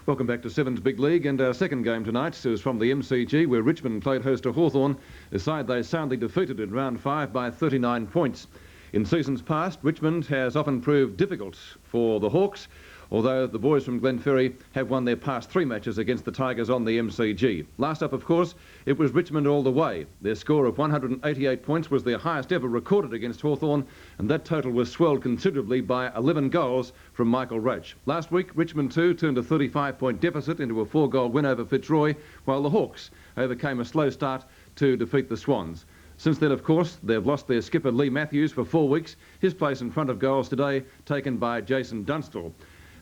Welcome back to Sevens Big League, and our second game tonight is from the MCG, where Richmond played host to Hawthorn, a side they soundly defeated in round 5 by 39 points. In seasons past, Richmond has often proved difficult for the Hawks, although the boys from Glenferrie have won their past 3 matches against the Tigers on the MCG. Last up, of course, it was Richmond all the way. Their score of 188 points was their highest ever recorded against Hawthorn, and that total was swelled considerably by 11 goals from Michael Roach. Last week, Richmond 2 turned a 35-point deficit into a 4-goal win over Fitzroy, while the Hawks overcame a slow start to defeat the Swans. Since then, of course, they've lost their skipper Lee Matthews for 4 weeks. His place in front of goals today taken by Jason Dunstall.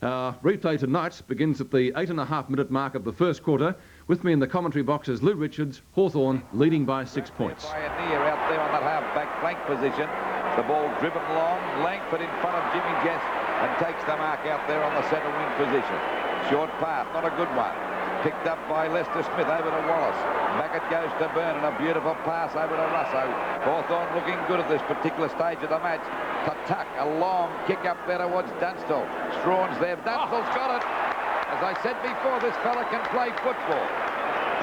Replay tonight begins at the 8.5-minute mark of the first quarter. With me in the commentary box is Lou Richards, Hawthorn leading by 6 points. Pioneer out there on that half-back flank position. The ball driven long, Langford in front of Jimmy Jess and takes the mark out there on the centre wing position. Short path, not a good one. Picked up by Lester Smith over to Wallace. Back it goes to Byrne and a beautiful pass over to Russo. Hawthorn looking good at this particular stage of the match. Tuck, a long kick up there towards Dunstall. Strawn's there. Dunstall's got it. As I said before, this fella can play football.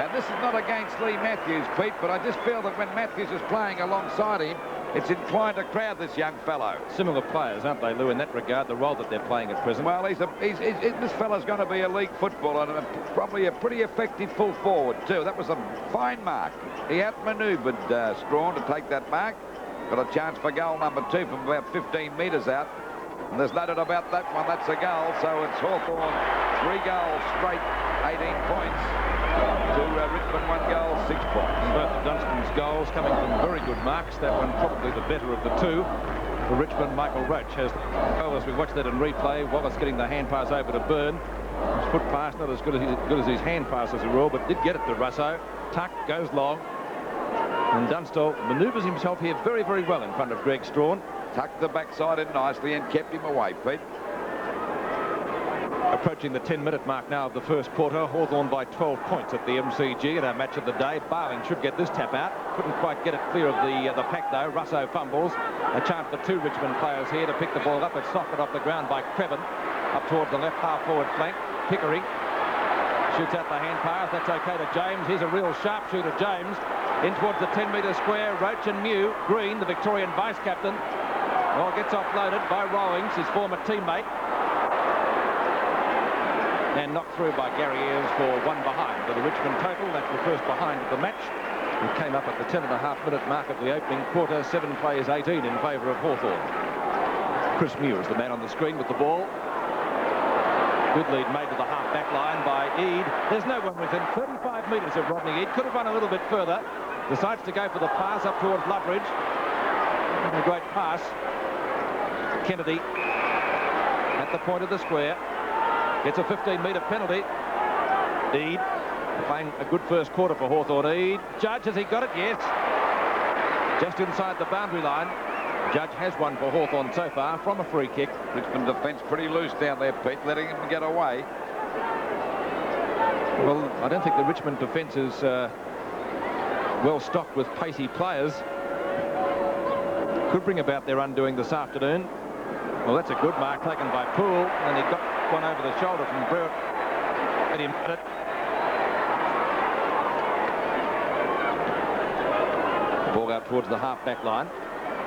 And this is not against Lee Matthews, Pete, but I just feel that when Matthews is playing alongside him, it's inclined to crowd this young fellow. Similar players, aren't they, Lou, in that regard, the role that they're playing at present? Well, this fella's going to be a league footballer and probably a pretty effective full forward, too. That was a fine mark. He outmanoeuvred Strawn to take that mark. Got a chance for goal number 2 from about 15 metres out. And there's no doubt about that one. That's a goal. So it's Hawthorn 3 goals straight, 18 points. To Richmond 1 goal, 6 points. Both of Dunstan's goals coming from very good marks. That one probably the better of the 2. For Richmond, Michael Roach has the goal. As we watch that in replay, Wallace getting the hand pass over to Byrne. His foot pass not as good as his hand pass as a rule, but did get it to Russo. Tuck goes long. And Dunstall manoeuvres himself here very, very well in front of Greg Strawn. Tucked the backside in nicely and kept him away, Pete. Approaching the 10-minute mark now of the first quarter. Hawthorn by 12 points at the MCG at our match of the day. Barling should get this tap out. Couldn't quite get it clear of the pack, though. Russo fumbles. A chance for 2 Richmond players here to pick the ball up. It's softened off the ground by Crevan. Up towards the left half-forward flank. Pickering shoots out the hand pass. That's OK to James. Here's a real sharpshooter, James. In towards the 10-metre square. Roach and Mew. Green, the Victorian vice-captain. Well, gets offloaded by Rowings, his former teammate. And knocked through by Gary Ayres for 1 behind for the Richmond total. That's the first behind of the match. It came up at the 10.5-minute mark of the opening quarter. 7 plays 18 in favour of Hawthorn. Chris Mew is the man on the screen with the ball. Good lead made to the half-back line by Eade. There's no one within 35 metres of Rodney Eade. Could have run a little bit further. Decides to go for the pass up towards Loveridge. And a great pass. Kennedy at the point of the square. Gets a 15-metre penalty. Eade playing a good first quarter for Hawthorn. Eade. Judge, has he got it? Yes. Just inside the boundary line. Judge has one for Hawthorn so far from a free kick. Richmond defence pretty loose down there, Pete, letting him get away. Well, I don't think the Richmond defence is well stocked with pacey players. Could bring about their undoing this afternoon. Well, that's a good mark taken by Poole, and he got one over the shoulder from Brewitt. Let him hit it. Ball out towards the half-back line.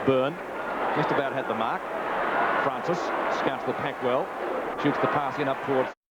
Byrne just about had the mark. Francis scouts the pack well. Shoots the pass in up towards